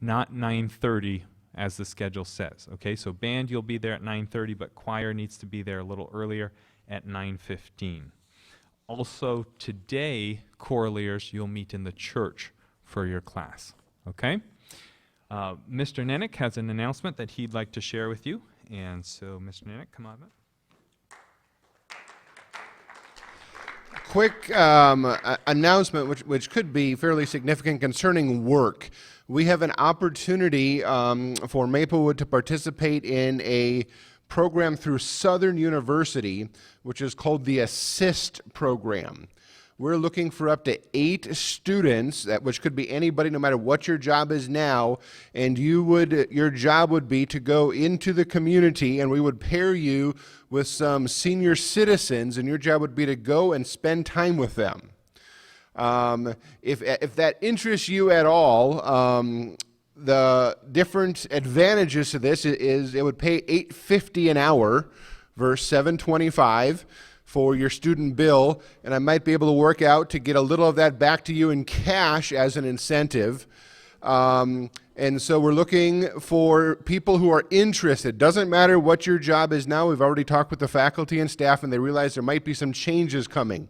not 9:30 as the schedule says. Okay, so band, you'll be there at 9:30, but choir needs to be there a little earlier at 9:15. Also today, choir leaders, you'll meet in the church for your class. Okay? Mr. Nenick has an announcement that he'd like to share with you. And so, Mr. Nenick, come on up. Quick announcement, which could be fairly significant concerning work. We have an opportunity for Maplewood to participate in a program through Southern University, which is called the ASSIST program. We're looking for up to 8 students, which could be anybody, no matter what your job is now, and your job would be to go into the community, and we would pair you with some senior citizens, and your job would be to go and spend time with them. If that interests you at all, the different advantages to this is it would pay $8.50 an hour versus $7.25 for your student bill, and I might be able to work out to get a little of that back to you in cash as an incentive. And so we're looking for people who are interested. Doesn't matter what your job is now. We've already talked with the faculty and staff, and they realize there might be some changes coming.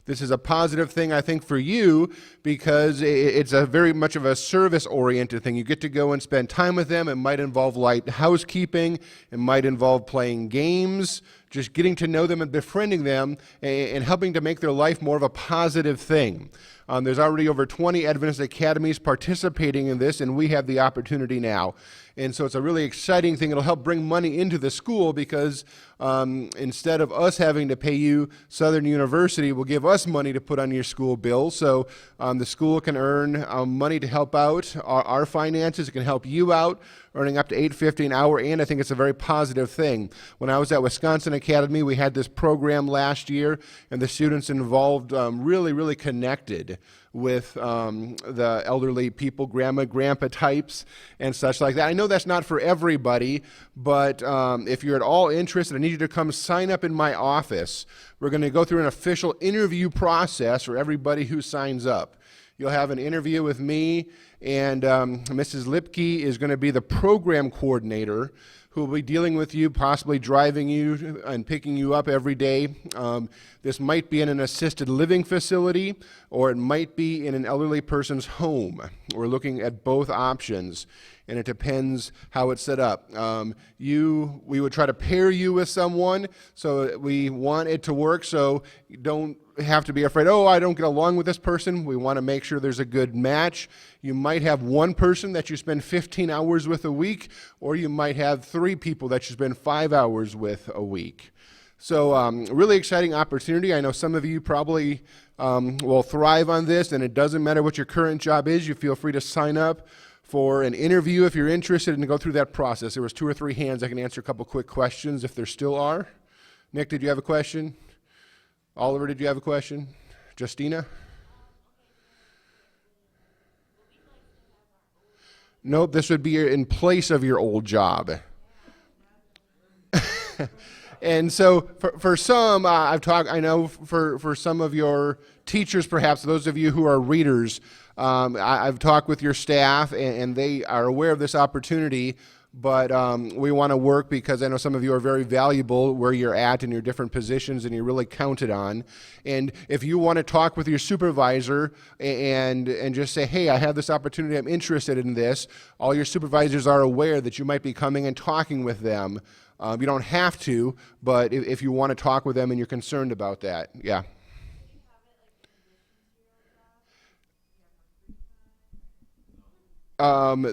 This is a positive thing, I think, for you because it's a very much of a service-oriented thing. You get to go and spend time with them. It might involve light housekeeping. It might involve playing games, just getting to know them and befriending them and helping to make their life more of a positive thing. There's already over 20 Adventist academies participating in this, and we have the opportunity now. And so it's a really exciting thing. It'll help bring money into the school because instead of us having to pay you, Southern University will give us money to put on your school bill. So the school can earn money to help out our finances. It can help you out, earning up to $8.50 an hour, and I think it's a very positive thing. When I was at Wisconsin Academy, we had this program last year, and the students involved really connected with the elderly people, grandma, grandpa types, and such like that. I know that's not for everybody, but if you're at all interested, I need you to come sign up in my office. We're going to go through an official interview process for everybody who signs up. You'll have an interview with me, and Mrs. Lipke is going to be the program coordinator who will be dealing with you, possibly driving you and picking you up every day. This might be in an assisted living facility, or it might be in an elderly person's home. We're looking at both options, and it depends how it's set up. We would try to pair you with someone, so we want it to work, so you don't have to be afraid, oh, I don't get along with this person. We want to make sure there's a good match. You might have one person that you spend 15 hours with a week, or you might have 3 people that you spend 5 hours with a week. So really exciting opportunity. I know some of you probably will thrive on this, and it doesn't matter what your current job is. You feel free to sign up for an interview if you're interested and go through that process. There was 2 or 3 hands. I can answer a couple quick questions if there still are. Nick, did you have a question? Oliver, did you have a question? Justina? Nope, this would be in place of your old job. And so for some, I know for some of your teachers, perhaps, those of you who are readers, I've talked with your staff, and they are aware of this opportunity, but we want to work because I know some of you are very valuable where you're at in your different positions, and you're really counted on. And if you want to talk with your supervisor and just say, hey, I have this opportunity, I'm interested in this, all your supervisors are aware that you might be coming and talking with them. You don't have to, but if you want to talk with them and you're concerned about that, yeah.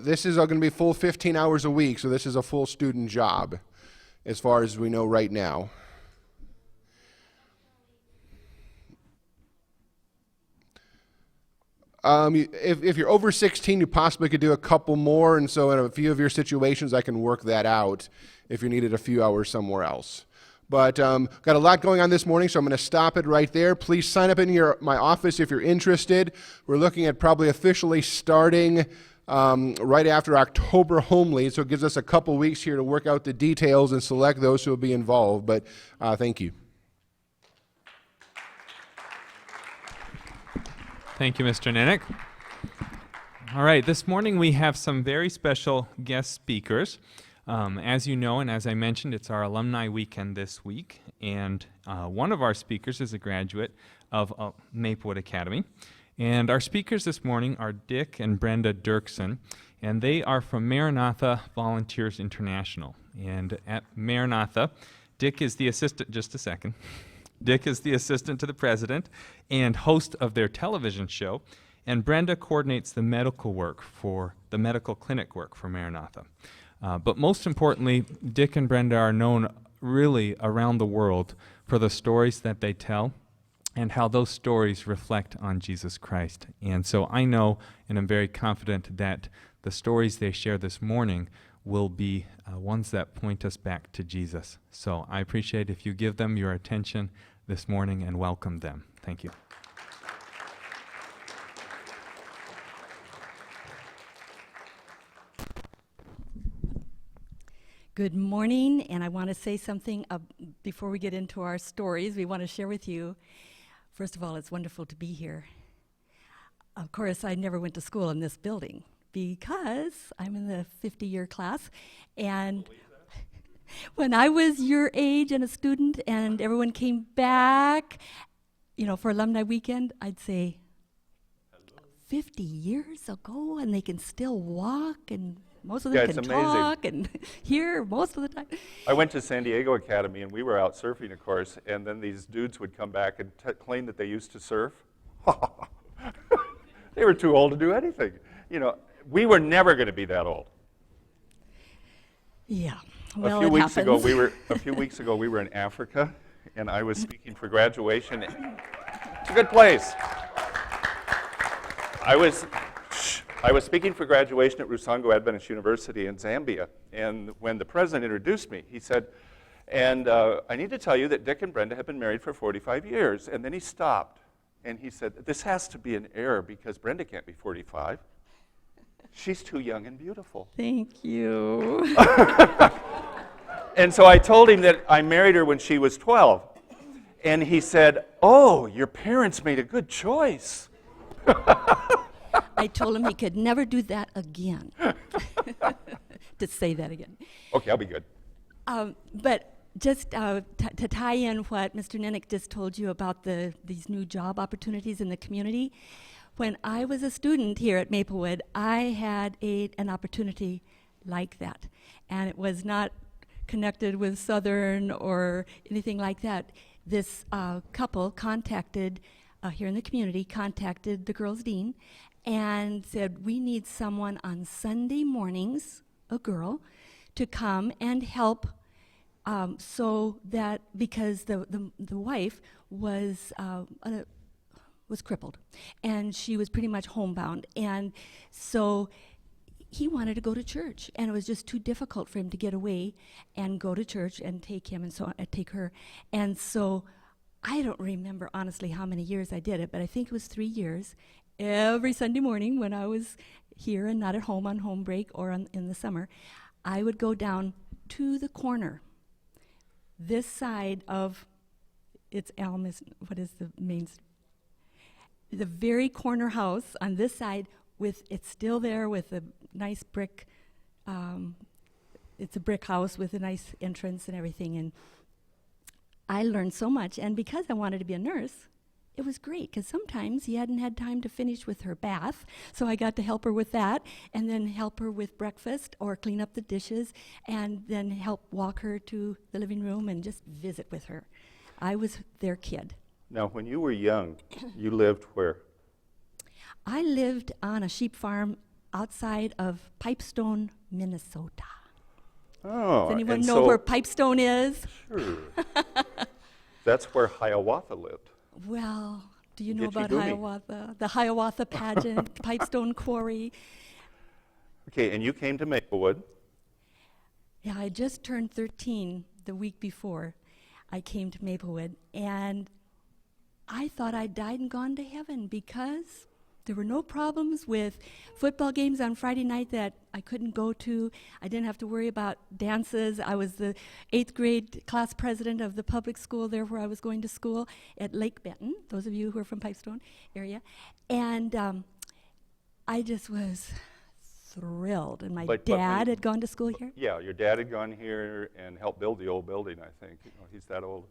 This is going to be full 15 hours a week, so this is a full student job as far as we know right now. If you're over 16, you possibly could do a couple more, and so in a few of your situations, I can work that out if you needed a few hours somewhere else. But got a lot going on this morning, so I'm going to stop it right there. Please sign up in my office if you're interested. We're looking at probably officially starting right after October home lead, so it gives us a couple weeks here to work out the details and select those who will be involved. But thank you. Thank you, Mr. Nenick. All right, this morning we have some very special guest speakers. As you know, and as I mentioned, it's our alumni weekend this week, and one of our speakers is a graduate of Maplewood Academy. And our speakers this morning are Dick and Brenda Dirksen, and they are from Maranatha Volunteers International. And at Maranatha, Dick is the assistant, just a second. Dick is the assistant to the president and host of their television show, and Brenda coordinates the medical clinic work for Maranatha. But most importantly, Dick and Brenda are known really around the world for the stories that they tell and how those stories reflect on Jesus Christ. And so I know, and I'm very confident that the stories they share this morning will be ones that point us back to Jesus. So I appreciate if you give them your attention this morning and welcome them. Thank you. Good morning, and I want to say something before we get into our stories we want to share with you. First of all, it's wonderful to be here. Of course, I never went to school in this building because I'm in the 50-year class, and when I was your age and a student and everyone came back, for alumni weekend, I'd say, 50 years ago, and they can still walk, and most of them can talk and hear most of the time. I went to San Diego Academy, and we were out surfing, of course, and then these dudes would come back and claim that they used to surf. They were too old to do anything. We were never going to be that old. Yeah, well, a few weeks ago, we were in Africa, and I was speaking for graduation. It's a good place. I was speaking for graduation at Rusango Adventist University in Zambia, and when the president introduced me, he said, and I need to tell you that Dick and Brenda have been married for 45 years. And then he stopped, and he said, this has to be an error because Brenda can't be 45. She's too young and beautiful. Thank you. And so I told him that I married her when she was 12. And he said, oh, your parents made a good choice. I told him he could never do that again. To say that again. Okay, I'll be good. But just to tie in what Mr. Nenick just told you about these new job opportunities in the community, when I was a student here at Maplewood, I had an opportunity like that. And it was not connected with Southern or anything like that. This couple contacted, here in the community, contacted the girls' dean and said, we need someone on Sunday mornings, a girl, to come and help so that, because the wife was crippled, and she was pretty much homebound. And so he wanted to go to church, and it was just too difficult for him to get away and go to church and take him and so take her. And so I don't remember honestly how many years I did it, but I think it was 3 years. Every Sunday morning when I was here and not at home on home break or in the summer, I would go down to the corner, this side of, what is the main, the very corner house on this side, it's still there with a nice brick, it's a brick house with a nice entrance and everything. And I learned so much, and because I wanted to be a nurse, it was great, because sometimes he hadn't had time to finish with her bath, so I got to help her with that, and then help her with breakfast or clean up the dishes, and then help walk her to the living room and just visit with her. I was their kid. Now, when you were young, you lived where? I lived on a sheep farm outside of Pipestone, Minnesota. Oh, does anyone know where Pipestone is? Sure. That's where Hiawatha lived. Well, do you know about Gitche-Gumee. Hiawatha? The Hiawatha pageant, Pipestone Quarry. Okay, and you came to Maplewood. Yeah, I just turned 13 the week before I came to Maplewood, and I thought I'd died and gone to heaven because there were no problems with football games on Friday night that I couldn't go to. I didn't have to worry about dances. I was the 8th grade class president of the public school there where I was going to school at Lake Benton, those of you who are from Pipestone area. And I just was thrilled. And my But dad had gone to school here. Yeah, your dad had gone here and helped build the old building, I think. You know, he's that old.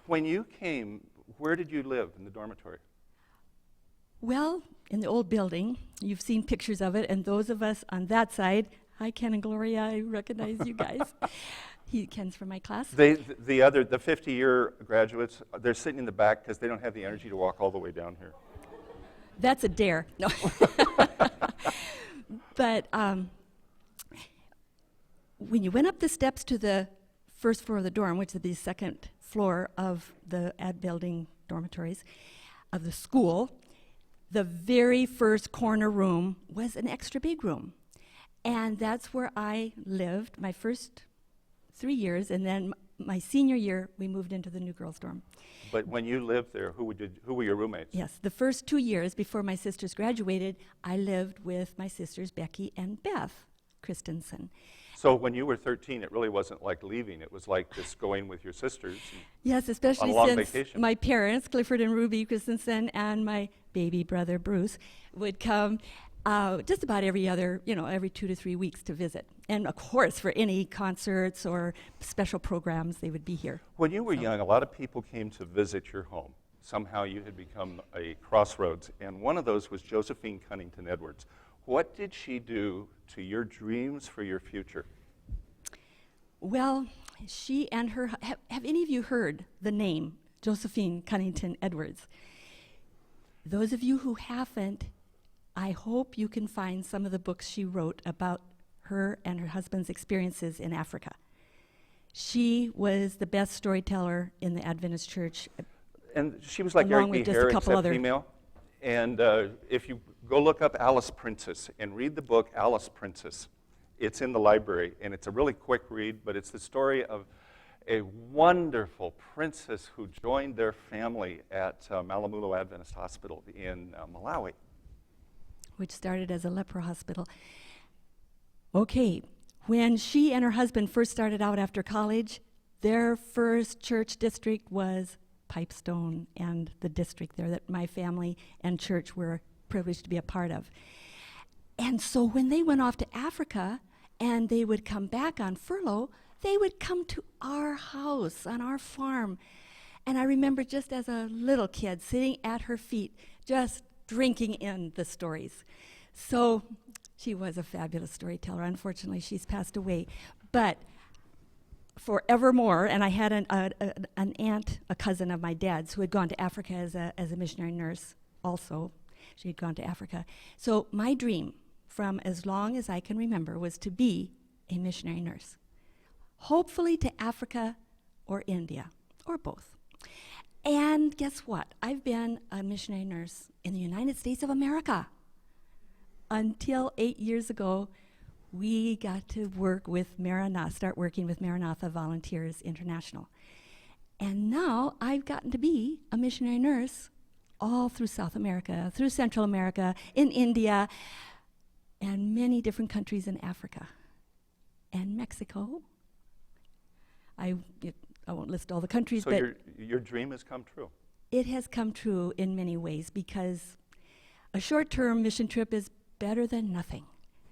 When you came, where did you live in the dormitory? Well, in the old building, you've seen pictures of it, and those of us on that side, hi Ken and Gloria, I recognize you guys. Ken's from my class. The 50-year graduates, they're sitting in the back because they don't have the energy to walk all the way down here. That's a dare. No. But when you went up the steps to the first floor of the dorm, which is the second floor of the ad building dormitories of the school, the very first corner room was an extra big room. And that's where I lived my first 3 years, and then my senior year, we moved into the new girls' dorm. But when you lived there, who were your roommates? Yes, the first 2 years before my sisters graduated, I lived with my sisters Becky and Beth Christensen. So when you were 13, it really wasn't like leaving. It was like just going with your sisters. Yes, especially on a long since vacation. my parents, Clifford and Ruby Christensen, and my baby brother Bruce, would come just about every 2 to 3 weeks to visit. And of course, for any concerts or special programs, they would be here. When you were young, a lot of people came to visit your home. Somehow you had become a crossroads, and one of those was Josephine Cunnington Edwards. What did she do to your dreams for your future? Well, she and her, have any of you heard the name Josephine Cunnington Edwards? Those of you who haven't, I hope you can find some of the books she wrote about her and her husband's experiences in Africa. She was the best storyteller in the Adventist Church. And she was like Along Eric with B. just a Hare, couple except other- female. And if you go look up Alice Princess and read the book Alice Princess, it's in the library, and it's a really quick read, but it's the story of a wonderful princess who joined their family at Malamulo Adventist Hospital in Malawi. Which started as a leper hospital. Okay, when she and her husband first started out after college, their first church district was Pipestone, and the district there that my family and church were privileged to be a part of. And so when they went off to Africa and they would come back on furlough, they would come to our house on our farm. And I remember just as a little kid sitting at her feet, just drinking in the stories. So she was a fabulous storyteller. Unfortunately, she's passed away. But forevermore, and I had an aunt, a cousin of my dad's, who had gone to Africa as a missionary nurse also. She had gone to Africa. So my dream, from as long as I can remember, was to be a missionary nurse. Hopefully to Africa or India, or both. And guess what? I've been a missionary nurse in the United States of America. Until 8 years ago, we got to work with Maranatha, start working with Maranatha Volunteers International. And now I've gotten to be a missionary nurse all through South America, through Central America, in India, and many different countries in Africa. And Mexico. I won't list all the countries, So but your dream has come true. it has come true in many ways, because a short-term mission trip is better than nothing.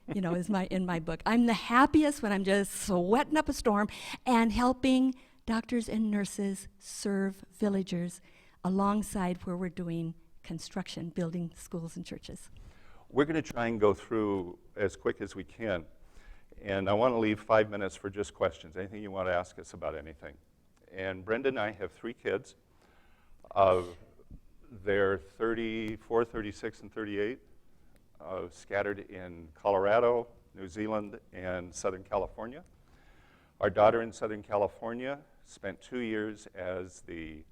Is in my book. I'm the happiest when I'm just sweating up a storm and helping doctors and nurses serve villagers alongside where we're doing construction, building schools and churches. We're going to try and go through as quick as we can. And I want to leave 5 minutes for just questions, anything you want to ask us about anything. And Brenda and I have 3 kids. They're 34, 36, and 38. Scattered in Colorado, New Zealand, and Southern California. Our daughter in Southern California spent 2 years as the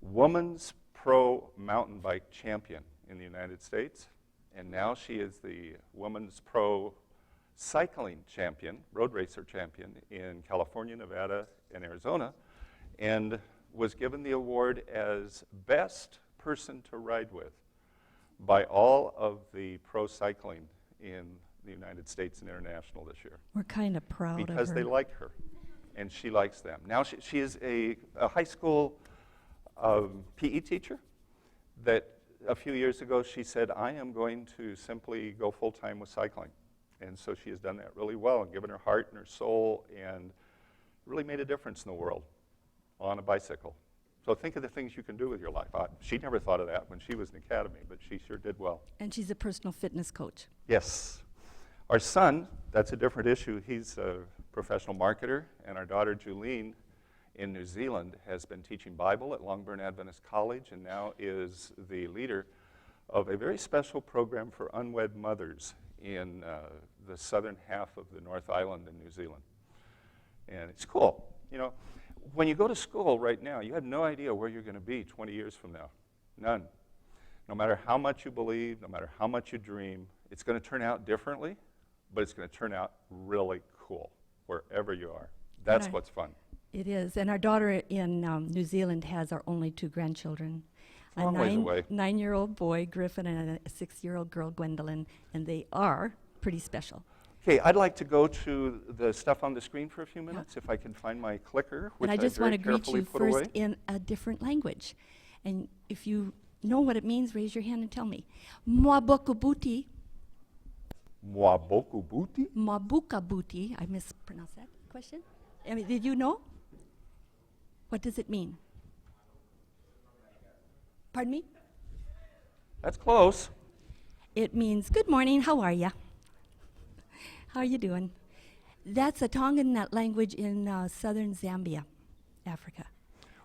woman's pro mountain bike champion in the United States, and now she is the woman's pro cycling champion, road racer champion in California, Nevada, and Arizona, and was given the award as best person to ride with by all of the pro cycling in the United States and international this year. We're kind of proud of her. Because they like her, and she likes them. Now she is a high school PE teacher that a few years ago, she said, I am going to simply go full-time with cycling. And so she has done that really well and given her heart and her soul and really made a difference in the world on a bicycle. So think of the things you can do with your life. She never thought of that when she was in academy, but she sure did well. And she's a personal fitness coach. Yes. Our son, that's a different issue. He's a professional marketer, and our daughter, Julene, in New Zealand, has been teaching Bible at Longbourn Adventist College and now is the leader of a very special program for unwed mothers in the southern half of the North Island in New Zealand. And it's cool. You know, when you go to school right now, you have no idea where you're going to be 20 years from now. None. No matter how much you believe, no matter how much you dream, it's going to turn out differently, but it's going to turn out really cool wherever you are. That's what's fun. It is. And our daughter in New Zealand has our only 2 grandchildren. Long ways away. 9-year-old boy, Griffin, and a 6-year-old girl, Gwendolyn, and they are pretty special. Okay, I'd like to go to the stuff on the screen for a few minutes, if I can find my clicker, which And I just want to greet you put first away. in a different language. And if you know what it means, raise your hand and tell me. Mwabokubuti, Mwabokubuti? Mwabukabuti, I mispronounced that question. I mean, did you know? What does it mean? Pardon me? That's close. It means, good morning, how are ya? How are you doing? That's a Tongan language in southern Zambia, Africa.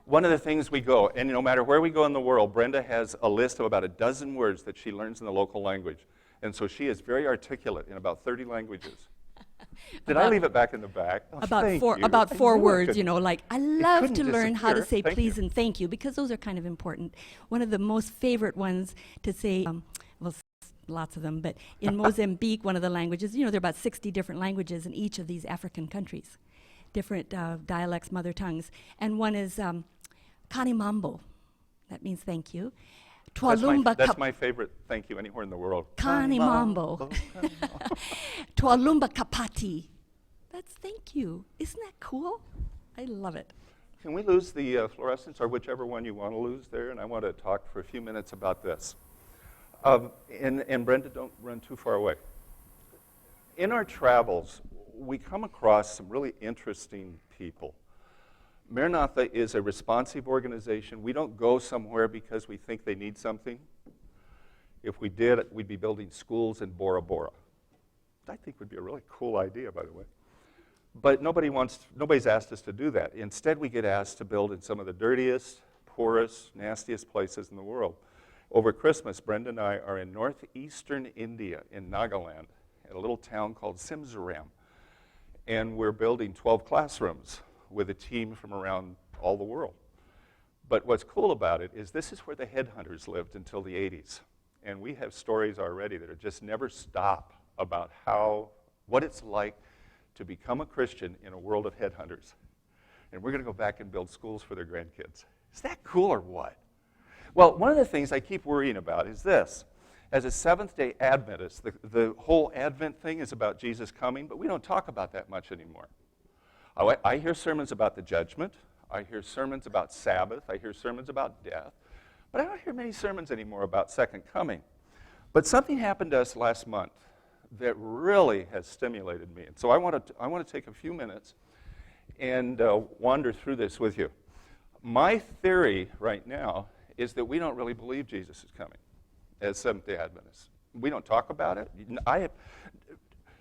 One of the things we go, and no matter where we go in the world, Brenda has a list of about a dozen words that she learns in the local language. And so she is very articulate in about 30 languages. Did I leave it back in the back? Oh, thank you. About I 4 knew it words, couldn't- you know, like I love to couldn't learn how to say disappear. Thank please you. and thank you because those are kind of important. One of the most favorite ones to say, lots of them, but in Mozambique, one of the languages, you know, there are about 60 different languages in each of these African countries, different dialects, mother tongues. And one is Kanimambo. That means thank you. That's my favorite thank you anywhere in the world. Kanimambo. Tualumba kapati. That's thank you. Isn't that cool? I love it. Can we lose the fluorescence, or whichever one you want to lose there? And I want to talk for a few minutes about this. And Brenda, don't run too far away. In our travels, we come across some really interesting people. Maranatha is a responsive organization. We don't go somewhere because we think they need something. If we did, we'd be building schools in Bora Bora. I think would be a really cool idea, by the way. But nobody's asked us to do that. Instead, we get asked to build in some of the dirtiest, poorest, nastiest places in the world. Over Christmas, Brenda and I are in northeastern India, in Nagaland, at a little town called Simsaram. And we're building 12 classrooms with a team from around all the world. But what's cool about it is this is where the headhunters lived until the 80s. And we have stories already that are just never stop about what it's like to become a Christian in a world of headhunters. And we're going to go back and build schools for their grandkids. Is that cool or what? Well, one of the things I keep worrying about is this. As a Seventh-day Adventist, the whole Advent thing is about Jesus coming, but we don't talk about that much anymore. I hear sermons about the judgment. I hear sermons about Sabbath. I hear sermons about death. But I don't hear many sermons anymore about second coming. But something happened to us last month that really has stimulated me. And so I want to take a few minutes and wander through this with you. My theory right now is that we don't really believe Jesus is coming as Seventh-day Adventists. We don't talk about it.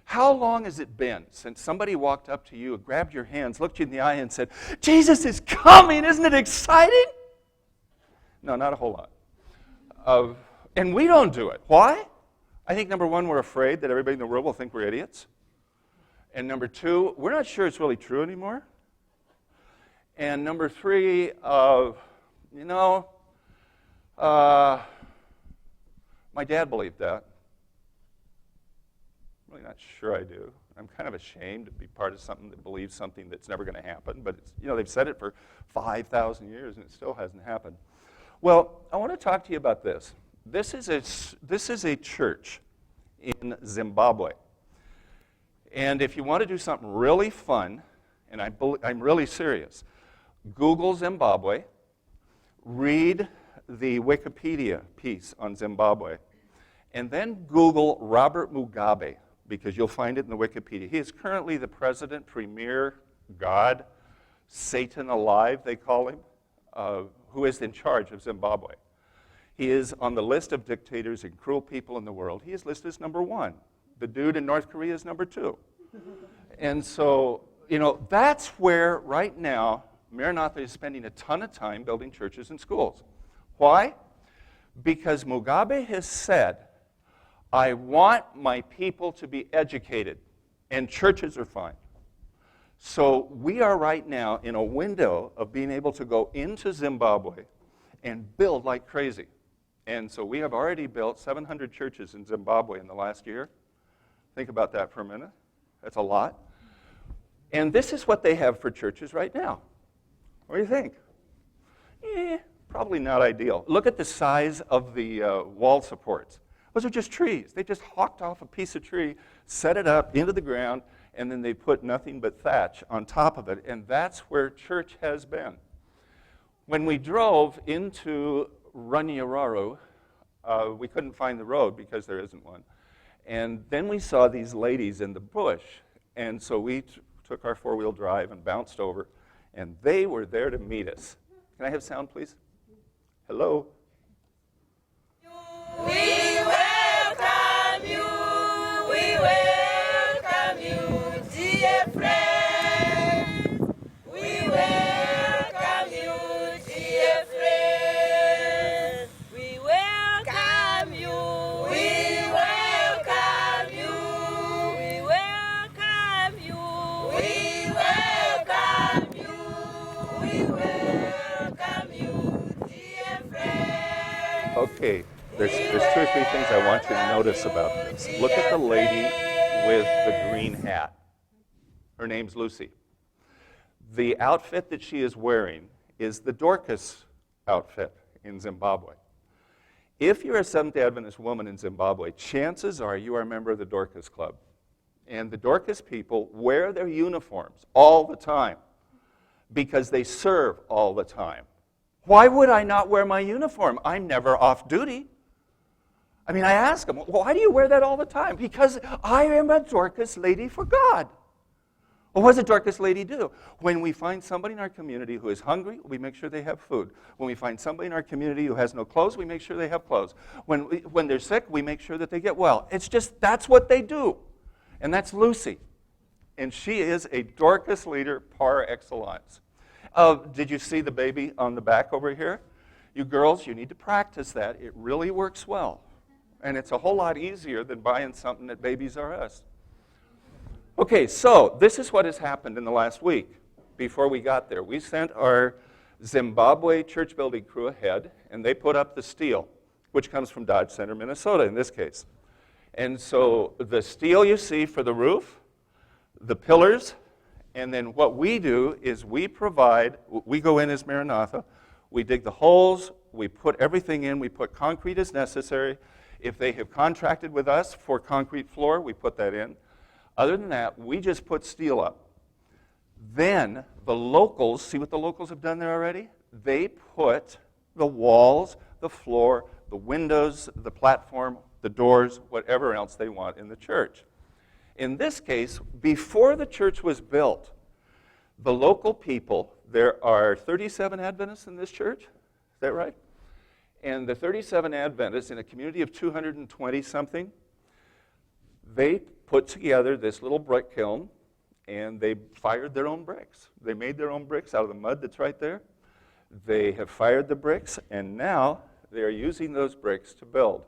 How long has it been since somebody walked up to you, grabbed your hands, looked you in the eye, and said, Jesus is coming, isn't it exciting? No, not a whole lot. And we don't do it. Why? I think, number one, we're afraid that everybody in the world will think we're idiots. And number two, we're not sure it's really true anymore. And number three, my dad believed that. I'm really not sure I do. I'm kind of ashamed to be part of something that believes something that's never going to happen. But they've said it for 5,000 years, and it still hasn't happened. Well, I want to talk to you about this. This is a church in Zimbabwe. And if you want to do something really fun, and I'm really serious, Google Zimbabwe, read the Wikipedia piece on Zimbabwe, and then Google Robert Mugabe, because you'll find it in the Wikipedia. He is currently the president, premier, God, Satan alive, they call him, who is in charge of Zimbabwe. He is on the list of dictators and cruel people in the world. He is listed as number 1. The dude in North Korea is number 2. And so, that's where right now Maranatha is spending a ton of time building churches and schools. Why? Because Mugabe has said, I want my people to be educated, and churches are fine. So we are right now in a window of being able to go into Zimbabwe and build like crazy. And so we have already built 700 churches in Zimbabwe in the last year. Think about that for a minute. That's a lot. And this is what they have for churches right now. What do you think? Probably not ideal. Look at the size of the wall supports. Those are just trees. They just hawked off a piece of tree, set it up into the ground, and then they put nothing but thatch on top of it. And that's where church has been. When we drove into Ranyararo, we couldn't find the road because there isn't one. And then we saw these ladies in the bush. And so we took our four-wheel drive and bounced over. And they were there to meet us. Can I have sound, please? Hello? We welcome you. We welcome you, dear friends. We welcome you, dear friends. We welcome you. We welcome you. We welcome you. We welcome you. We welcome you, dear friends. Okay. There's 2 or 3 things I want you to notice about this. Look at the lady with the green hat. Her name's Lucy. The outfit that she is wearing is the Dorcas outfit in Zimbabwe. If you're a Seventh-day Adventist woman in Zimbabwe, chances are you are a member of the Dorcas Club. And the Dorcas people wear their uniforms all the time because they serve all the time. Why would I not wear my uniform? I'm never off duty. I mean, I ask them, why do you wear that all the time? Because I am a Dorcas lady for God. Well, what does a Dorcas lady do? When we find somebody in our community who is hungry, we make sure they have food. When we find somebody in our community who has no clothes, we make sure they have clothes. When they're sick, we make sure that they get well. It's just, that's what they do. And that's Lucy. And she is a Dorcas leader par excellence. Did you see the baby on the back over here? You girls, you need to practice that. It really works well. And it's a whole lot easier than buying something at Babies R Us. Okay, so this is what has happened in the last week. Before we got there, we sent our Zimbabwe church building crew ahead, and they put up the steel, which comes from Dodge Center, Minnesota in this case. And so the steel you see for the roof, the pillars, and then what we do is we go in as Maranatha, we dig the holes, we put everything in, we put concrete as necessary. If they have contracted with us for concrete floor, we put that in. Other than that, we just put steel up. Then the locals, see what the locals have done there already? They put the walls, the floor, the windows, the platform, the doors, whatever else they want in the church. In this case, before the church was built, the local people, there are 37 Adventists in this church, is that right? And the 37 Adventists in a community of 220-something, they put together this little brick kiln, and they fired their own bricks. They made their own bricks out of the mud that's right there. They have fired the bricks, and now they are using those bricks to build.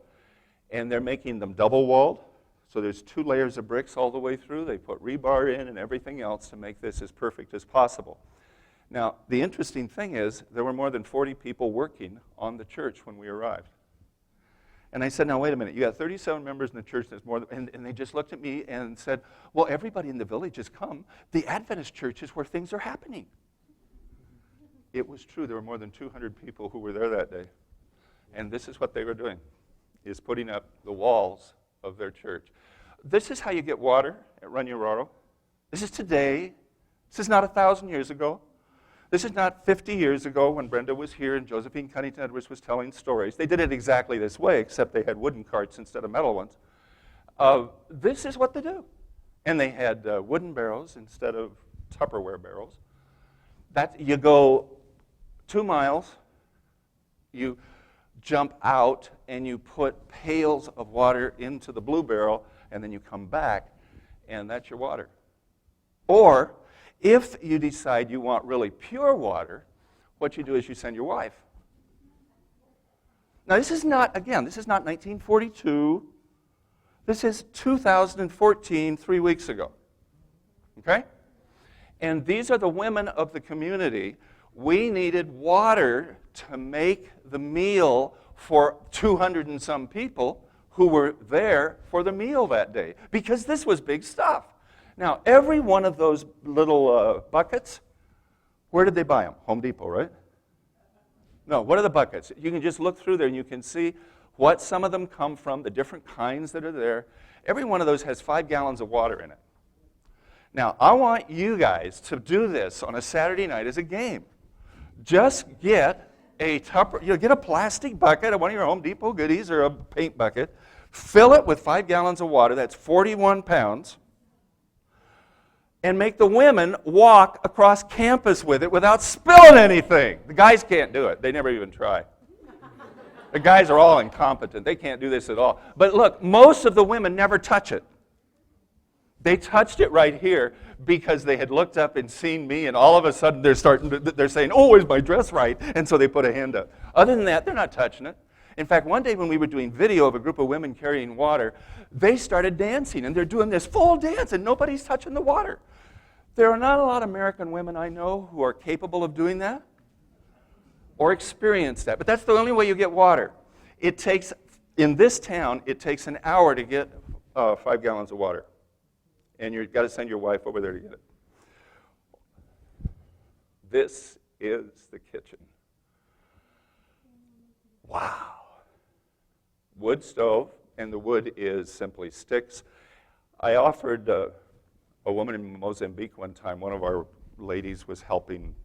And they're making them double-walled, so there's 2 layers of bricks all the way through. They put rebar in and everything else to make this as perfect as possible. Now, the interesting thing is, there were more than 40 people working on the church when we arrived. And I said, now, wait a minute. You got 37 members in the church. There's more than, and they just looked at me and said, well, everybody in the village has come. The Adventist church is where things are happening. It was true. There were more than 200 people who were there that day. And this is what they were doing, is putting up the walls of their church. This is how you get water at Ranyararo. This is today. This is not 1,000 years ago. This is not 50 years ago when Brenda was here and Josephine Cunnington Edwards was telling stories. They did it exactly this way, except they had wooden carts instead of metal ones. This is what they do. And they had wooden barrels instead of Tupperware barrels. You go 2 miles, you jump out, and you put pails of water into the blue barrel, and then you come back, and that's your water. Or, if you decide you want really pure water, what you do is you send your wife. Now, this is not 1942. This is 2014, 3 weeks ago. Okay? And these are the women of the community. We needed water to make the meal for 200 and some people who were there for the meal that day, because this was big stuff. Now, every one of those little buckets, where did they buy them? Home Depot, right? No, what are the buckets? You can just look through there and you can see what some of them come from, the different kinds that are there. Every one of those has 5 gallons of water in it. Now, I want you guys to do this on a Saturday night as a game. Just get get a plastic bucket at one of your Home Depot goodies or a paint bucket, fill it with 5 gallons of water, that's 41 pounds, and make the women walk across campus with it without spilling anything. The guys can't do it. They never even try. The guys are all incompetent. They can't do this at all. But look, most of the women never touch it. They touched it right here because they had looked up and seen me, and all of a sudden they're saying, "Oh, is my dress right?" And so they put a hand up. Other than that, they're not touching it. In fact, one day when we were doing video of a group of women carrying water, they started dancing, and they're doing this full dance, and nobody's touching the water. There are not a lot of American women I know who are capable of doing that or experience that, but that's the only way you get water. In this town, it takes an hour to get 5 gallons of water. And you've got to send your wife over there to get it. This is the kitchen. Wow. Wood stove, and the wood is simply sticks. I offered a woman in Mozambique one time, one of our ladies was helping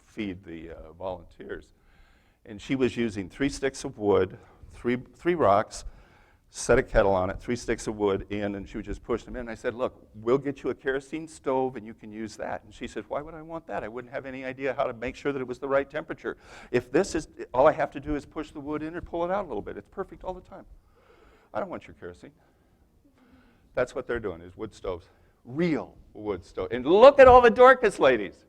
feed the volunteers. And she was using 3 sticks of wood, three rocks, set a kettle on it, 3 sticks of wood in, and she would just push them in. And I said, "Look, we'll get you a kerosene stove, and you can use that." And she said, "Why would I want that? I wouldn't have any idea how to make sure that it was the right temperature. If this is, all I have to do is push the wood in or pull it out a little bit. It's perfect all the time. I don't want your kerosene." That's what they're doing, is wood stoves. Real wood stove. And look at all the Dorcas ladies.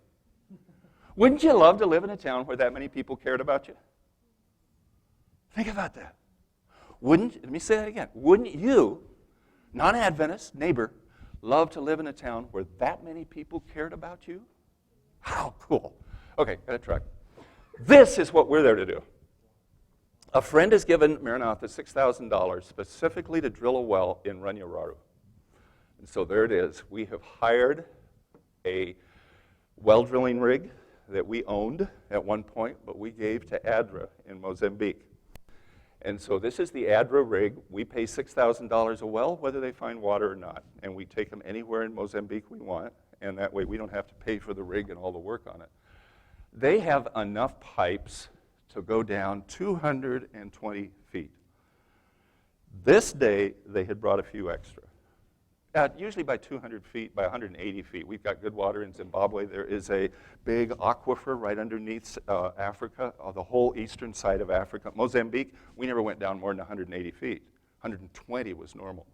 Wouldn't you love to live in a town where that many people cared about you? Think about that. Let me say that again. Wouldn't you, non-Adventist, neighbor, love to live in a town where that many people cared about you? How cool. Okay, got a truck. This is what we're there to do. A friend has given Maranatha $6,000 specifically to drill a well in Ranyararu. And so there it is. We have hired a well drilling rig that we owned at one point, but we gave to ADRA in Mozambique. And so this is the ADRA rig. We pay $6,000 a well, whether they find water or not. And we take them anywhere in Mozambique we want, and that way we don't have to pay for the rig and all the work on it. They have enough pipes to go down 220 feet. This day, they had brought a few extra. Usually by 200 feet, by 180 feet. We've got good water in Zimbabwe. There is a big aquifer right underneath Africa, the whole eastern side of Africa. Mozambique, we never went down more than 180 feet. 120 was normal.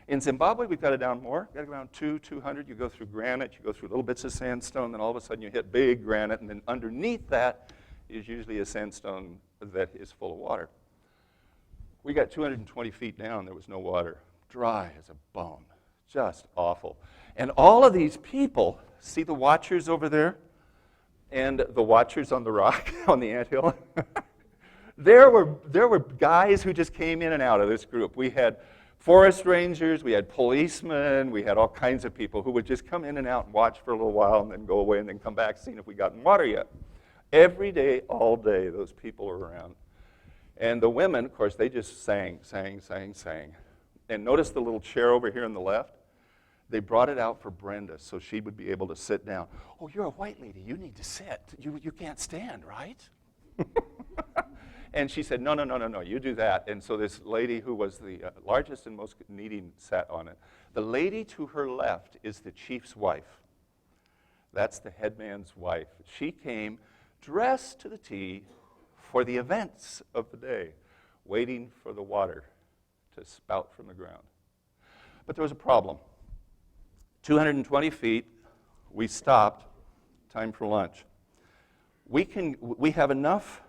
In Zimbabwe, we've got it down more. We've got it around 200. You go through granite, you go through little bits of sandstone, then all of a sudden you hit big granite, and then underneath that is usually a sandstone that is full of water. We got 220 feet down, there was no water. Dry as a bone. Just awful. And all of these people, see the watchers over there? And the watchers on the rock, on the anthill? There were guys who just came in and out of this group. We had forest rangers, we had policemen, we had all kinds of people who would just come in and out and watch for a little while and then go away and then come back seeing if we got in water yet. Every day, all day, those people are around. And the women, of course, they just sang. And notice the little chair over here on the left? They brought it out for Brenda so she would be able to sit down. Oh, you're a white lady. You need to sit. You can't stand, right? And she said, no, you do that. And so this lady who was the largest and most needing sat on it. The lady to her left is the chief's wife. That's the headman's wife. She came dressed to the T for the events of the day, waiting for the water to spout from the ground. But there was a problem. 220 feet, we stopped, time for lunch. We have enough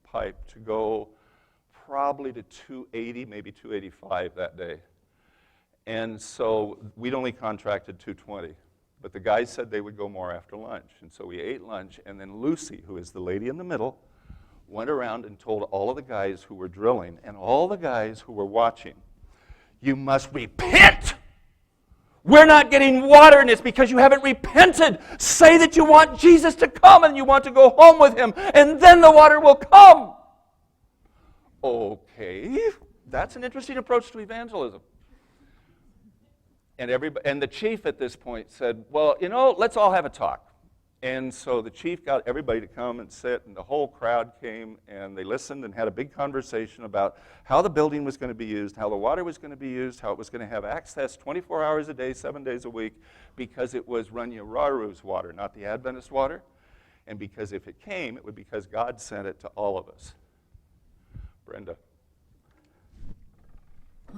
pipe to go probably to 280, maybe 285 that day. And so we'd only contracted 220. But the guys said they would go more after lunch. And so we ate lunch, and then Lucy, who is the lady in the middle, went around and told all of the guys who were drilling and all the guys who were watching, you must repent! We're not getting water, and it's because you haven't repented. Say that you want Jesus to come and you want to go home with him, and then the water will come. Okay, that's an interesting approach to evangelism. And the chief at this point said, well, let's all have a talk. And so the chief got everybody to come and sit, and the whole crowd came, and they listened and had a big conversation about how the building was going to be used, how the water was going to be used, how it was going to have access 24 hours a day, 7 days a week, because it was Ranyararu's water, not the Adventist water, and because if it came, it would be because God sent it to all of us. Brenda.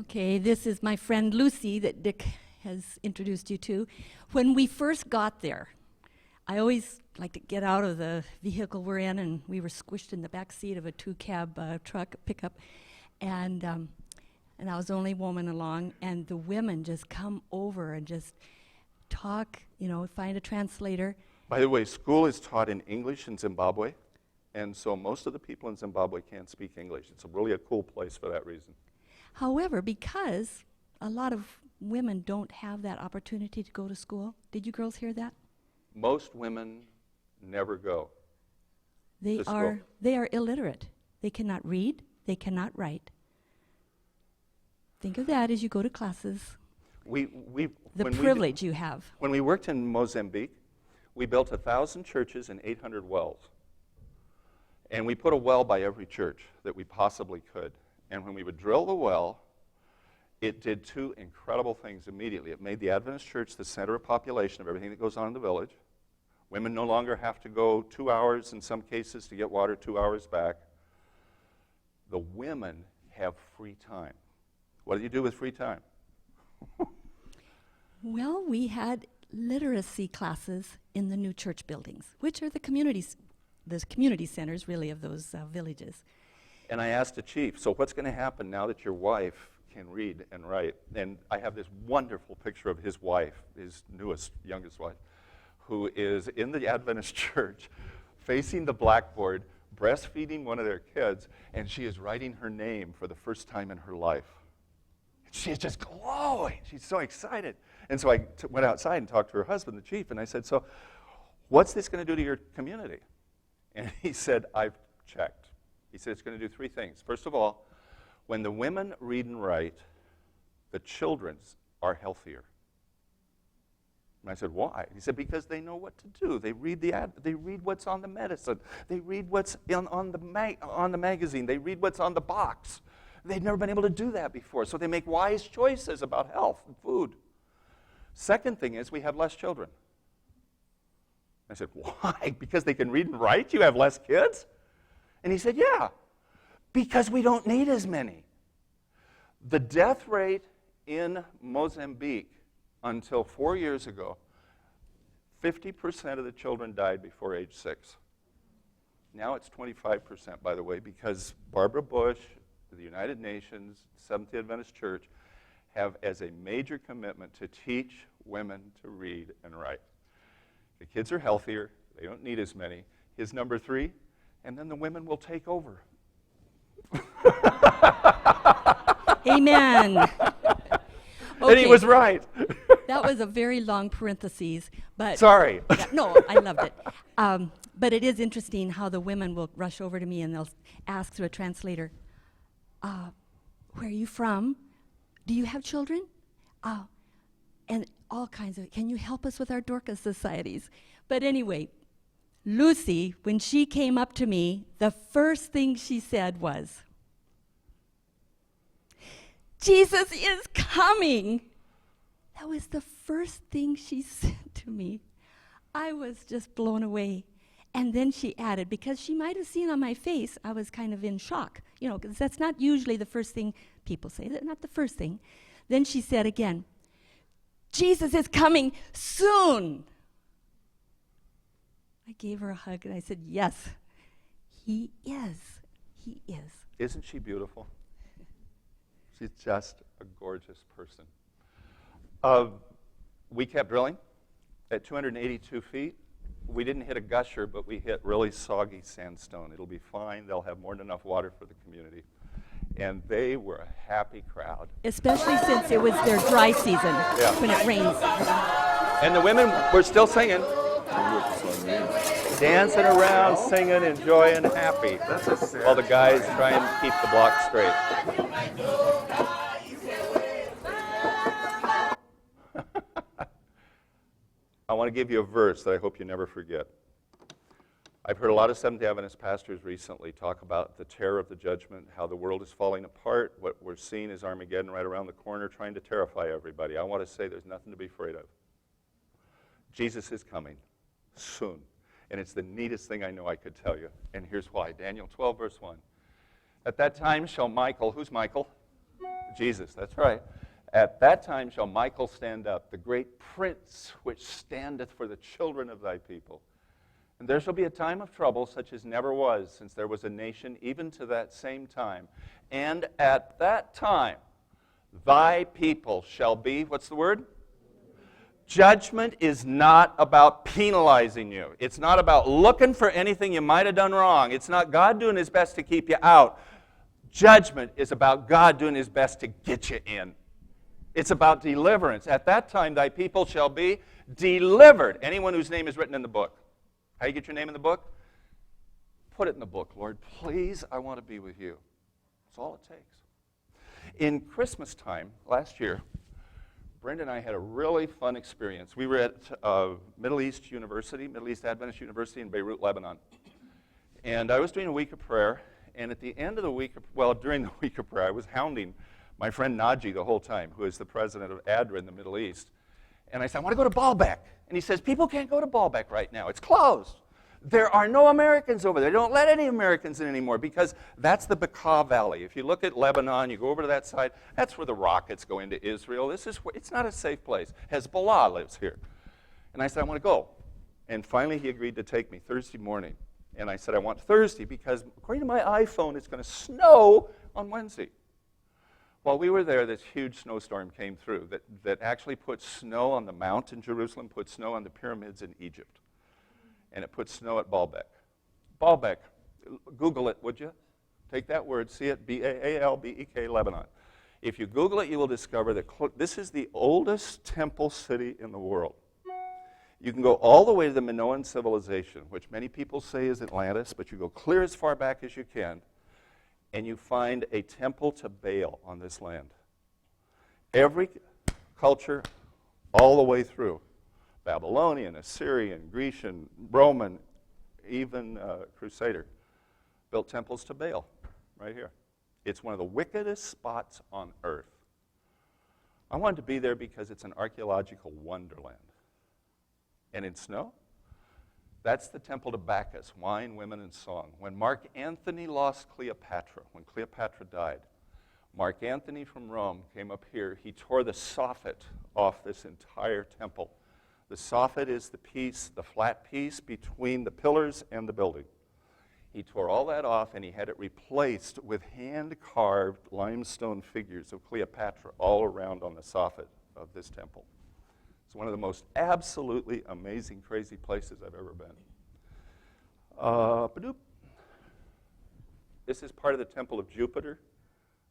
Okay, this is my friend Lucy that Dick has introduced you to. When we first got there, I always like to get out of the vehicle we're in, and we were squished in the back seat of a two-cab truck pickup, and I was the only woman along, and the women just come over and just talk, find a translator. By the way, school is taught in English in Zimbabwe, and so most of the people in Zimbabwe can't speak English. It's really a cool place for that reason. However, because a lot of women don't have that opportunity to go to school, did you girls hear that? Most women never go to school. They are illiterate. They cannot read. They cannot write. Think of that as you go to classes. The privilege you have. When we worked in Mozambique, we built 1,000 churches and 800 wells. And we put a well by every church that we possibly could. And when we would drill the well, it did two incredible things immediately. It made the Adventist church the center of population of everything that goes on in the village. Women no longer have to go 2 hours in some cases to get water, 2 hours back. The women have free time. What do you do with free time? Well, we had literacy classes in the new church buildings, which are the community centers, really, of those villages. And I asked the chief, so what's going to happen now that your wife can read and write? And I have this wonderful picture of his wife, his youngest wife, who is in the Adventist church, facing the blackboard, breastfeeding one of their kids, and she is writing her name for the first time in her life. She is just glowing. She's so excited. And so I went outside and talked to her husband, the chief, and I said, so what's this going to do to your community? And he said, I've checked. He said it's going to do three things. First of all, when the women read and write, the children are healthier. And I said, why? He said, because they know what to do. They read they read what's on the medicine. They read what's on the magazine. They read what's on the box. They've never been able to do that before, so they make wise choices about health and food. Second thing is we have less children. I said, why? Because they can read and write? You have less kids? And he said, yeah, because we don't need as many. The death rate in Mozambique until 4 years ago, 50% of the children died before age 6. Now it's 25%, by the way, because Barbara Bush, the United Nations, Seventh-day Adventist Church, have as a major commitment to teach women to read and write. The kids are healthier. They don't need as many. His number 3, and then the women will take over. Amen. And he was right. That was a very long parenthesis, but Sorry. Yeah, no, I loved it. But it is interesting how the women will rush over to me and they'll ask through a translator, where are you from? Do you have children? and all kinds of, can you help us with our Dorcas societies? But anyway, Lucy, when she came up to me, the first thing she said was, Jesus is coming. That was the first thing she said to me. I was just blown away. And then she added, because she might have seen on my face, I was kind of in shock, because that's not usually the first thing people say. That's not the first thing. Then she said again, Jesus is coming soon. I gave her a hug and I said, yes, he is. He is. Isn't she beautiful? She's just a gorgeous person. We kept drilling at 282 feet. We didn't hit a gusher, but we hit really soggy sandstone. It'll be fine. They'll have more than enough water for the community. And they were a happy crowd. Especially since it was their dry season, when it rains. And the women were still singing. Dancing around, singing, enjoying, happy. While the guys try and keep the block straight. I want to give you a verse that I hope you never forget. I've heard a lot of Seventh-day Adventist pastors recently talk about the terror of the judgment, how the world is falling apart, what we're seeing is Armageddon right around the corner, trying to terrify everybody. I want to say there's nothing to be afraid of. Jesus is coming soon. And it's the neatest thing I know I could tell you. And here's why. Daniel 12, verse 1. At that time shall Michael, who's Michael? Jesus, that's right. At that time shall Michael stand up, the great prince which standeth for the children of thy people. And there shall be a time of trouble such as never was, since there was a nation, even to that same time. And at that time thy people shall be, what's the word? Judgment is not about penalizing you. It's not about looking for anything you might have done wrong. It's not God doing his best to keep you out. Judgment is about God doing his best to get you in. It's about deliverance. At that time, thy people shall be delivered. Anyone whose name is written in the book. How do you get your name in the book? Put it in the book, Lord. Please, I want to be with you. That's all it takes. In Christmas time, last year, Brenda and I had a really fun experience. We were at Middle East Adventist University in Beirut, Lebanon. And I was doing a week of prayer, and at the end of the week, during the week of prayer, I was hounding my friend Naji the whole time, who is the president of ADRA in the Middle East. And I said, I want to go to Baalbek. And he says, people can't go to Baalbek right now. It's closed. There are no Americans over there. They don't let any Americans in anymore because that's the Bekaa Valley. If you look at Lebanon, you go over to that side, that's where the rockets go into Israel. It's not a safe place. Hezbollah lives here. And I said, I want to go. And finally, he agreed to take me Thursday morning. And I said, I want Thursday because according to my iPhone, it's going to snow on Wednesday. While we were there, this huge snowstorm came through that actually put snow on the mount in Jerusalem, put snow on the pyramids in Egypt. And it put snow at Baalbek. Baalbek, Google it, would you? Take that word, see it, B-A-A-L-B-E-K, Lebanon. If you Google it, you will discover that this is the oldest temple city in the world. You can go all the way to the Minoan civilization, which many people say is Atlantis, but you go clear as far back as you can, and you find a temple to Baal on this land. Every culture, all the way through, Babylonian, Assyrian, Grecian, Roman, even Crusader, built temples to Baal right here. It's one of the wickedest spots on earth. I wanted to be there because it's an archaeological wonderland. And in snow, that's the temple to Bacchus, wine, women, and song. When Mark Antony lost Cleopatra, when Cleopatra died, Mark Antony from Rome came up here. He tore the soffit off this entire temple. The soffit is the piece, the flat piece between the pillars and the building. He tore all that off and he had it replaced with hand-carved limestone figures of Cleopatra all around on the soffit of this temple. It's one of the most absolutely amazing, crazy places I've ever been. This is part of the temple of Jupiter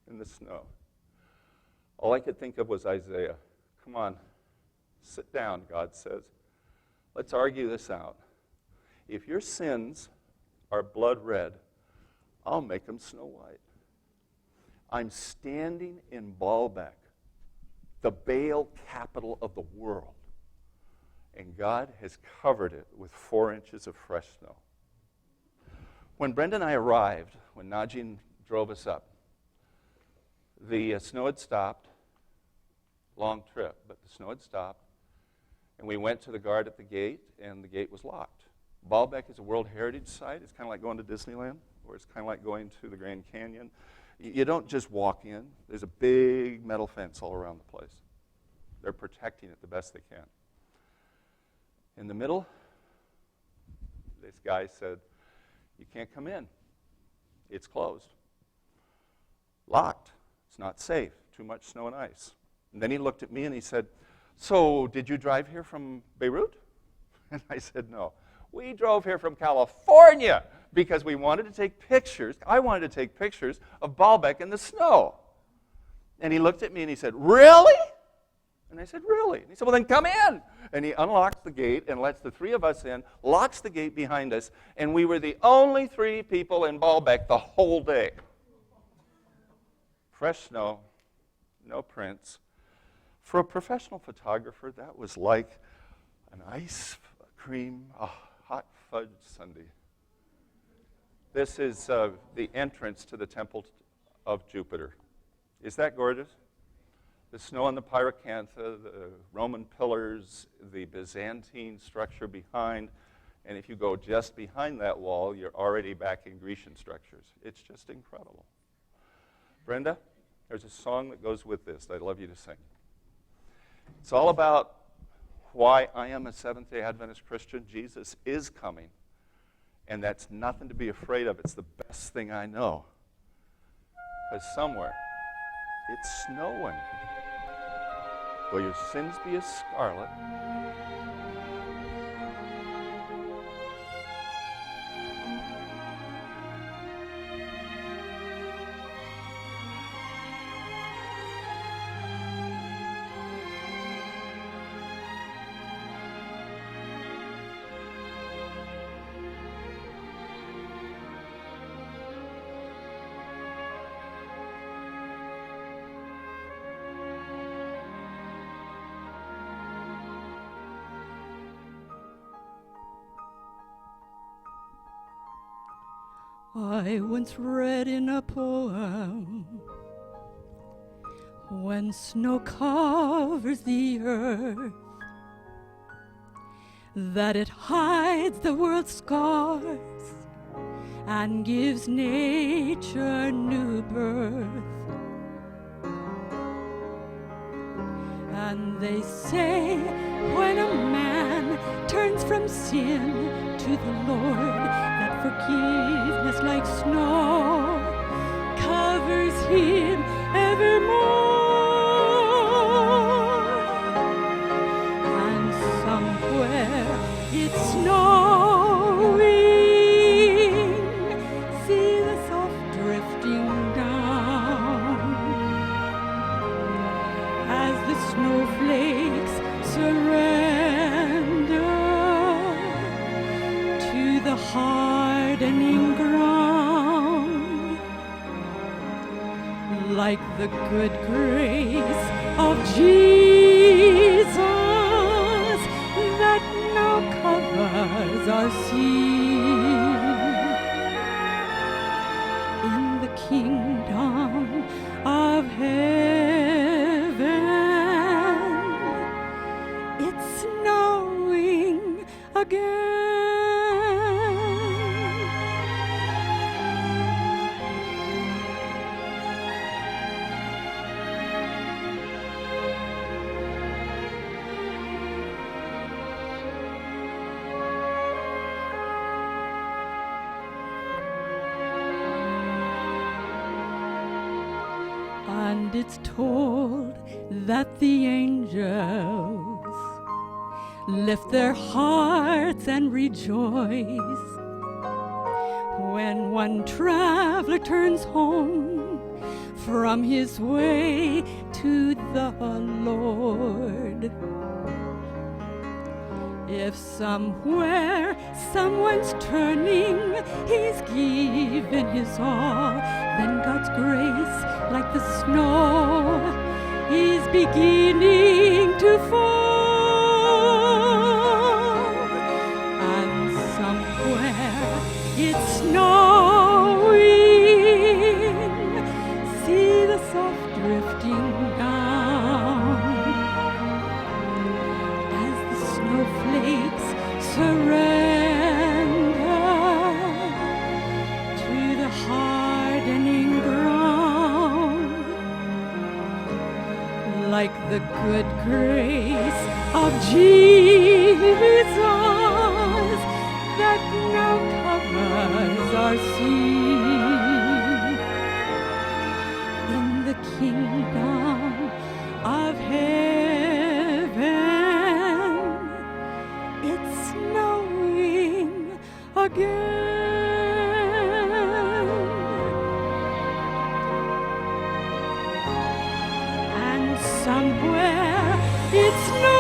in the snow. All I could think of was Isaiah. Come on, sit down, God says. Let's argue this out. If your sins are blood red, I'll make them snow white. I'm standing in Baalbek the bale capital of the world. And God has covered it with 4 inches of fresh snow. When Brenda and I arrived, when Najin drove us up, the snow had stopped. Long trip, but the snow had stopped. And we went to the guard at the gate, and the gate was locked. Baalbek is a World Heritage Site. It's kind of like going to Disneyland, or it's kind of like going to the Grand Canyon. You don't just walk in. There's a big metal fence all around the place. They're protecting it the best they can. In the middle, this guy said, "You can't come in. It's closed. Locked. It's not safe. Too much snow and ice." And then he looked at me and he said, "So, did you drive here from Beirut?" And I said, "No. We drove here from California because we wanted to take pictures. I wanted to take pictures of Baalbek in the snow." And he looked at me and he said, "Really?" And I said, "Really?" And he said, "Well, then come in." And he unlocks the gate and lets the 3 of us in, locks the gate behind us, and we were the only 3 people in Baalbek the whole day. Fresh snow, no prints. For a professional photographer, that was like an ice cream, a hot fudge sundae. This is the entrance to the Temple of Jupiter. Is that gorgeous? The snow on the pyracantha, the Roman pillars, the Byzantine structure behind, and if you go just behind that wall, you're already back in Grecian structures. It's just incredible. Brenda, there's a song that goes with this that I'd love you to sing. It's all about why I am a Seventh-day Adventist Christian. Jesus is coming, and that's nothing to be afraid of. It's the best thing I know. Because somewhere, it's snowing. Will your sins be as scarlet? I once read in a poem, when snow covers the earth, that it hides the world's scars and gives nature new birth. And they say when a man turns from sin to the Lord, that forgiveness like snow covers him evermore. And somewhere it's snowing, see the soft drifting down as the snowflakes surrender to the hardening ground, like the good grace of Jesus that now covers our sin. In the kingdom of heaven, it's snowing again. And it's told that the angels lift their hearts and rejoice when one traveler turns home from his way to the Lord. If somewhere someone's turning, he's given his all, then God's grace, like the snow, is beginning to fall, and somewhere it's snowing. See the soft drifting down as the snowflakes surrender to the hardening ground, like the good grace of Jesus that now covers our sea. In the kingdom of heaven, it's snowing again. And somewhere it's snowing.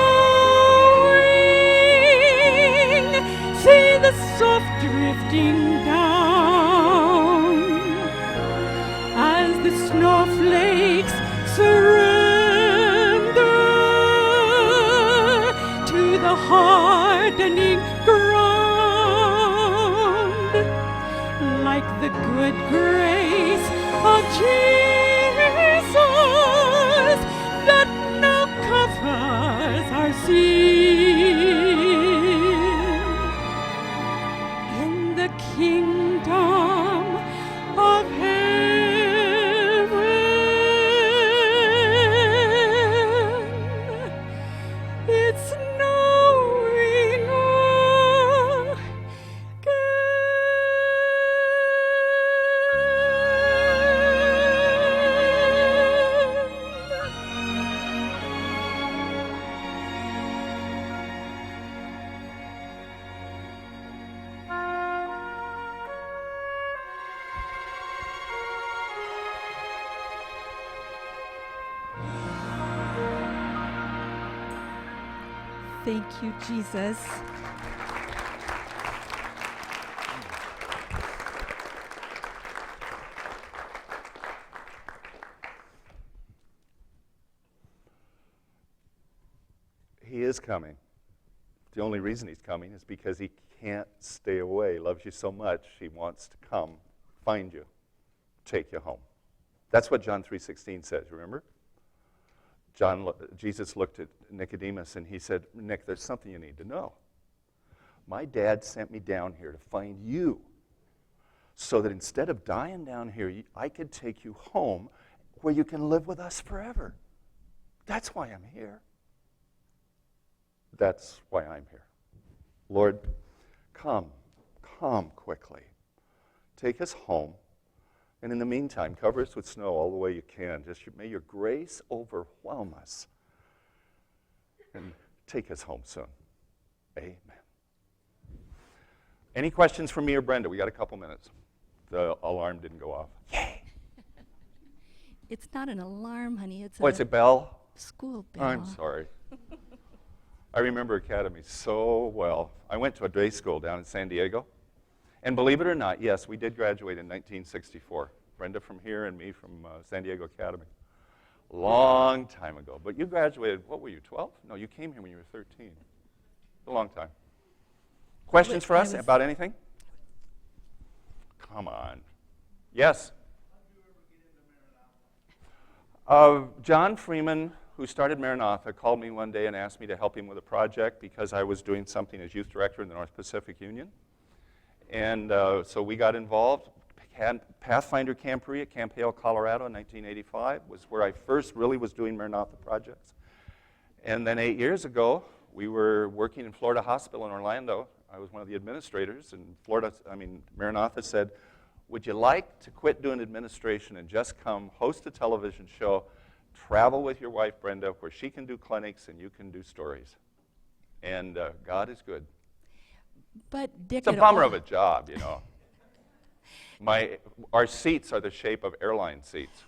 See the soft drifting down as the snowflakes surrender to the hardening ground, like the good grace of Jesus that now covers our sin. In the kingdom of heaven, it's snowing Thank you, Jesus. He is coming. The only reason he's coming is because he can't stay away. He loves you so much, he wants to come, find you, take you home. That's what John 3:16 says, remember? Jesus looked at Nicodemus and he said, Nick, there's something you need to know. My dad sent me down here to find you so that instead of dying down here, I could take you home where you can live with us forever. That's why I'm here. That's why I'm here. Lord, come quickly. Take us home. And in the meantime, cover us with snow all the way you can. Just may your grace overwhelm us. And take us home soon. Amen. Any questions from me or Brenda? We got a couple minutes. The alarm didn't go off. Yay! It's not an alarm, honey. It's It's a bell? school bell. I'm sorry. I remember Academy so well. I went to a day school down in San Diego. And believe it or not, yes, we did graduate in 1964. Brenda from here and me from San Diego Academy. Long time ago. But you graduated, what were you, 12? No, you came here when you were 13. A long time. Questions for us about anything? Come on. Yes? John Freeman, who started Maranatha, called me one day and asked me to help him with a project because I was doing something as youth director in the North Pacific Union. And so we got involved. Pathfinder Camporee at Camp Hale, Colorado in 1985 was where I first really was doing Maranatha projects. And then 8 years ago, we were working in Florida Hospital in Orlando. I was one of the administrators, and Maranatha said, would you like to quit doing administration and just come host a television show, travel with your wife, Brenda, where she can do clinics and you can do stories? And God is good. But Dick, it's a bummer of a job, you know. Our seats are the shape of airline seats.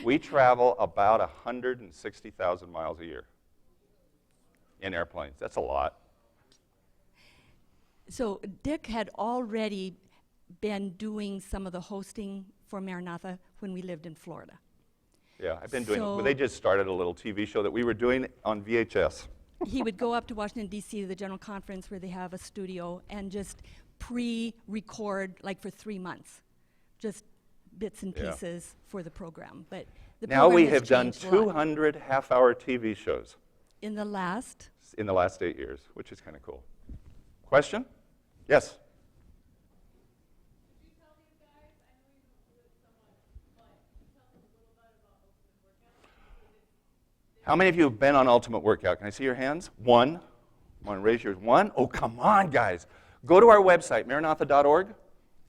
We travel about 160,000 miles a year in airplanes. That's a lot. So Dick had already been doing some of the hosting for Maranatha when we lived in Florida. Yeah, I've been doing it. So- But they just started a little TV show that we were doing on VHS. He would go up to Washington, D.C. to the General Conference where they have a studio and just pre-record like for 3 months, just bits and Yeah. pieces for the program. But the Now program we has have done changed a lot. 200 half-hour TV shows In the last, in the last 8 years, which is kind of cool. Question? Yes? How many of you have been on Ultimate Workout? Can I see your hands? One. Want to raise yours? One? Oh, come on, guys. Go to our website, maranatha.org,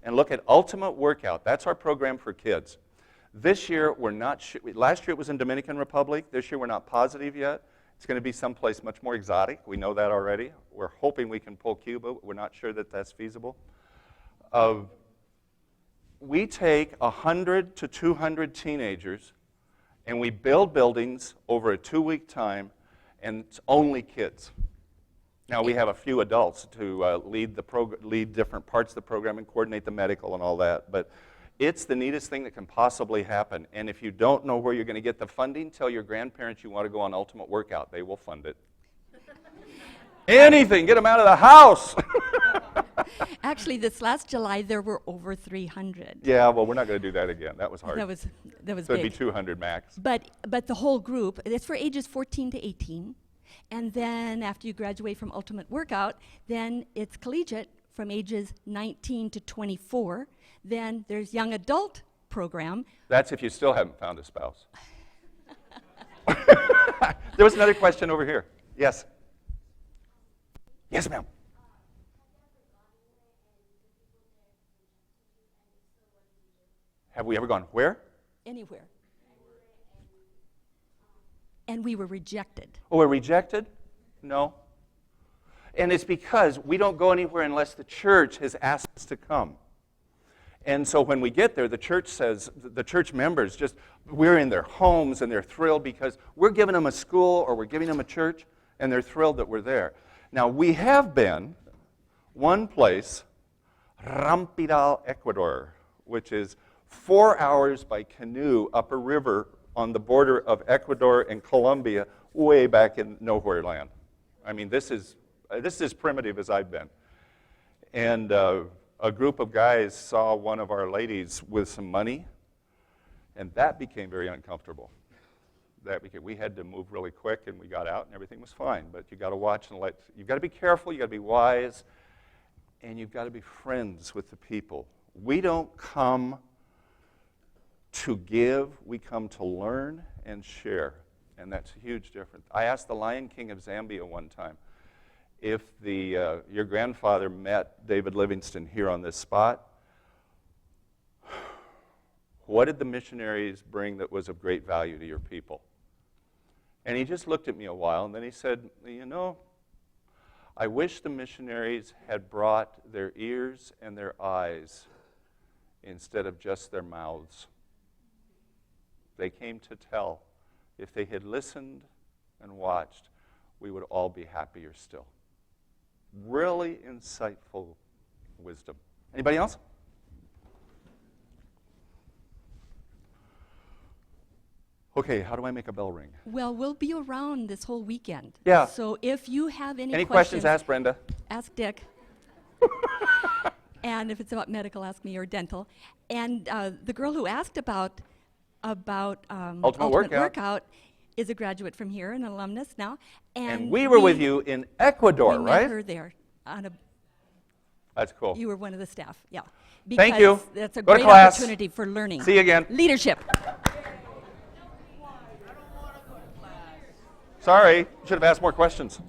and look at Ultimate Workout. That's our program for kids. This year, we're not last year it was in Dominican Republic. This year, we're not positive yet. It's going to be someplace much more exotic. We know that already. We're hoping we can pull Cuba. We're not sure that that's feasible. We take 100 to 200 teenagers, and we build buildings over a 2-week time, and it's only kids. Now, we have a few adults to lead different parts of the program and coordinate the medical and all that, but it's the neatest thing that can possibly happen. And if you don't know where you're going to get the funding, tell your grandparents you want to go on Ultimate Workout. They will fund it. Anything, get them out of the house. actually, this last July there were over 300. Yeah, well, we're not going to do that again. That was hard. That was So it'd be big. 200 max. But the whole group, it's for ages 14 to 18. And then after you graduate from Ultimate Workout, then it's collegiate from ages 19 to 24. Then there's young adult program. That's if you still haven't found a spouse. There was another question over here. Yes. Yes, ma'am. Have we ever gone where? Anywhere. And we were rejected. Oh, we're rejected? No. And it's because we don't go anywhere unless the church has asked us to come. And so when we get there, the church says, the church members just, we're in their homes and they're thrilled because we're giving them a school or we're giving them a church and they're thrilled that we're there. Now, we have been one place, Rampidal, Ecuador, which is 4 hours by canoe up a river on the border of Ecuador and Colombia, way back in nowhere land. I mean, this is as primitive as I've been. And a group of guys saw one of our ladies with some money, and that became very uncomfortable. We had to move really quick, and we got out, and everything was fine. But you got to watch and you've got to be careful, you got to be wise, and you've got to be friends with the people. We don't come to give, we come to learn and share, and that's a huge difference. I asked the Lion King of Zambia one time if your grandfather met David Livingstone here on this spot, what did the missionaries bring that was of great value to your people? And he just looked at me a while, and then he said, you know, I wish the missionaries had brought their ears and their eyes instead of just their mouths. They came to tell. If they had listened and watched, we would all be happier still. Really insightful wisdom. Anybody else? Okay, how do I make a bell ring? Well, we'll be around this whole weekend. Yeah. So if you have any questions, ask Brenda. ask Dick. And if it's about medical, ask me, or dental. And the girl who asked about Ultimate Workout is a graduate from here, an alumnus now. And we were with you in Ecuador, we right? met her there. That's cool. You were one of the staff, yeah. Thank you. Because that's a Go to great class. opportunity for learning. See you again. Leadership. Sorry, should have asked more questions.